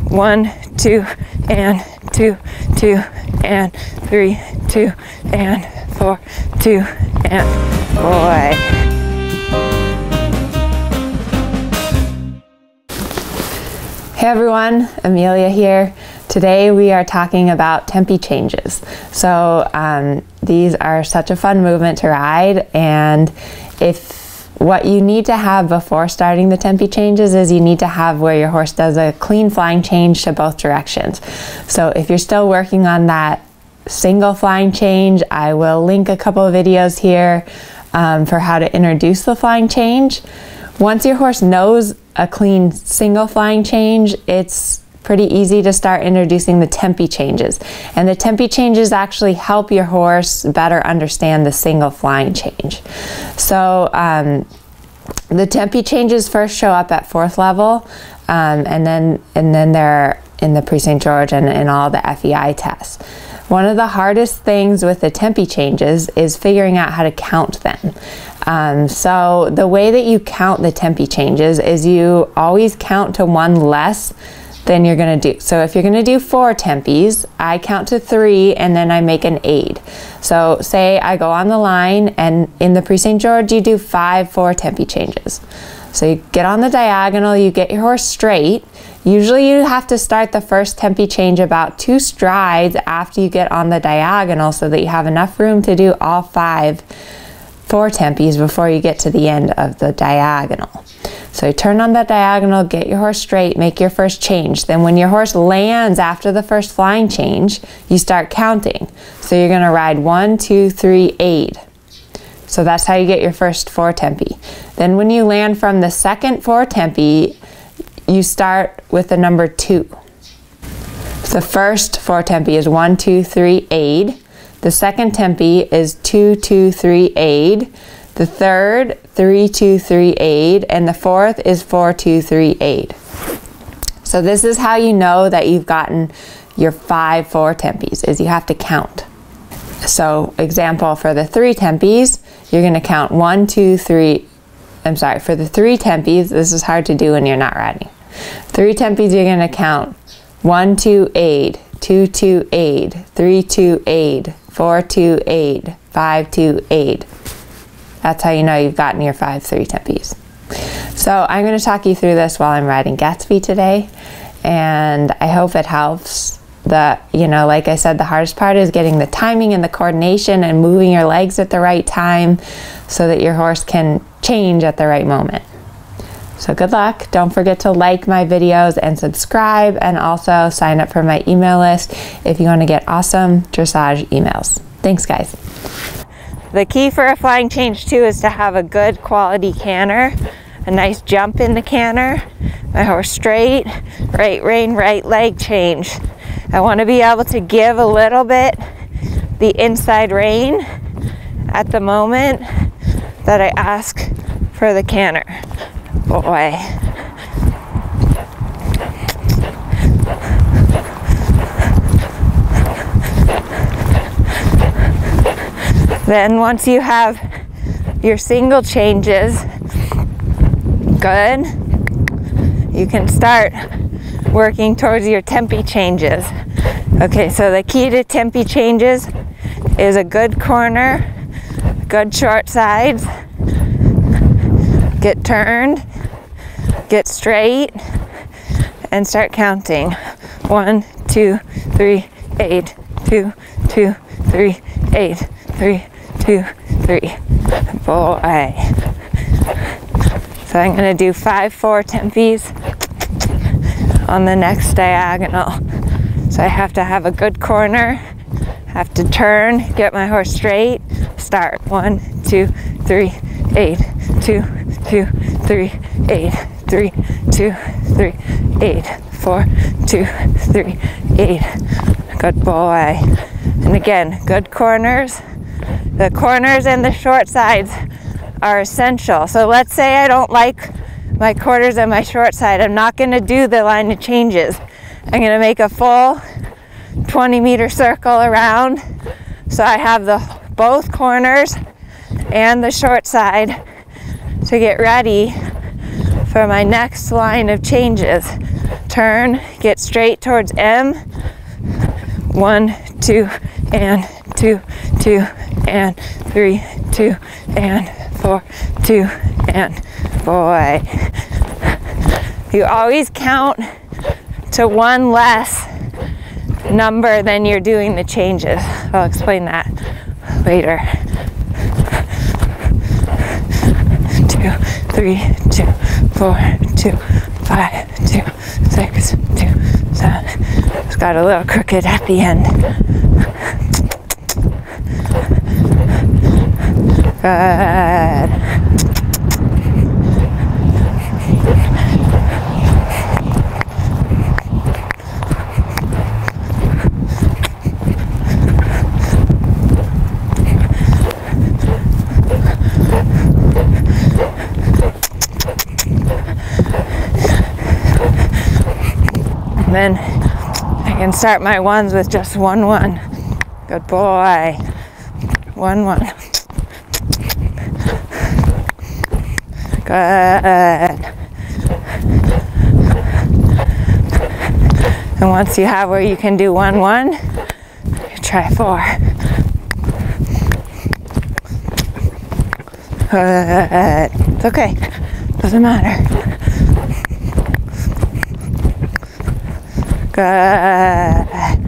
1, 2, and 2, 2, and 3, 2, and 4, 2, and boy. Hey everyone, Amelia here. Today we are talking about Tempi changes. So these are such a fun movement to ride, and what you need to have before starting the Tempi changes is you need to have where your horse does a clean flying change to both directions. So if you're still working on that single flying change, I will link a couple of videos here for how to introduce the flying change. Once your horse knows a clean single flying change, it's pretty easy to start introducing the Tempi changes. And the Tempi changes actually help your horse better understand the single flying change. So the Tempi changes first show up at 4th level, and then they're in the Pre-St. George and in all the FEI tests. One of the hardest things with the Tempi changes is figuring out how to count them. So the way that you count the Tempi changes is you always count to one less than you're going to do. So if you're going to do 4 Tempis, I count to 3 and then I make an aid. So say I go on the line, and in the Pre-St. George you do 5 4 Tempi changes. So you get on the diagonal, you get your horse straight. Usually you have to start the first Tempi change about 2 strides after you get on the diagonal so that you have enough room to do all 5 4 Tempis before you get to the end of the diagonal. So you turn on that diagonal, get your horse straight, make your first change. Then when your horse lands after the first flying change, you start counting. So you're going to ride 1, 2, 3, aid. So that's how you get your first 4 Tempi. Then when you land from the second 4 Tempi, you start with the number 2. The first 4 Tempi is 1, 2, 3, aid. The second Tempi is 2, 2, 3, aid. The third, 3, 2, 3, aid. And the fourth is 4, 2, 3, aid. So this is how you know that you've gotten your 5 4 Tempis, is you have to count. So example, for the 3 Tempis, you're going to count 1, 2, 3. I'm sorry, for the 3 Tempis, this is hard to do when you're not riding. 3 Tempis, you're going to count 1, 2, aid, 2, 2, aid, 3, 2, aid, 4, 2, aid, 5, 2, aid. That's how you know you've gotten your 5 3 Tempis. So I'm going to talk you through this while I'm riding Gatsby today, and I hope it helps. Like I said, the hardest part is getting the timing and the coordination and moving your legs at the right time so that your horse can change at the right moment. So good luck. Don't forget to like my videos and subscribe, and also sign up for my email list if you want to get awesome dressage emails. Thanks, guys. The key for a flying change too is to have a good quality canter, a nice jump in the canter, my horse straight, right rein, right leg change. I want to be able to give a little bit the inside rein at the moment that I ask for the canter. Boy. Then once you have your single changes good, you can start working towards your Tempi changes. Okay, so the key to Tempi changes is a good corner, good short sides, get turned, get straight, and start counting. 1, 2, 3, 8, 2, 2, 3, 8, 3, 2, 3. Boy. So I'm going to do 5 4 Tempis on the next diagonal. So I have to have a good corner, have to turn, get my horse straight, start. 1, 2, 3, 8, 2, 2, 3, 8, 3, 2, 3, 8, 4, 2, 3, 8. Good boy. And again, good corners. The corners and the short sides are essential. So let's say I don't like my quarters and my short side. I'm not going to do the line of changes. I'm going to make a full 20-meter circle around. So I have both corners and the short side to get ready for my next line of changes. turn, get straight towards M. 1, 2, and 2, 2, and 3, 2, and 4, 2, and boy. You always count to one less number than you're doing the changes. I'll explain that later. 2, 3, 2, 4, 2, 5, 2, 6, 2, 7. It's got a little crooked at the end. Good. Then I can start my ones with just 1, 1. Good boy. 1, 1. Good. And once you have where you can do 1, 1, you try 4. Good. It's okay. Doesn't matter. Good.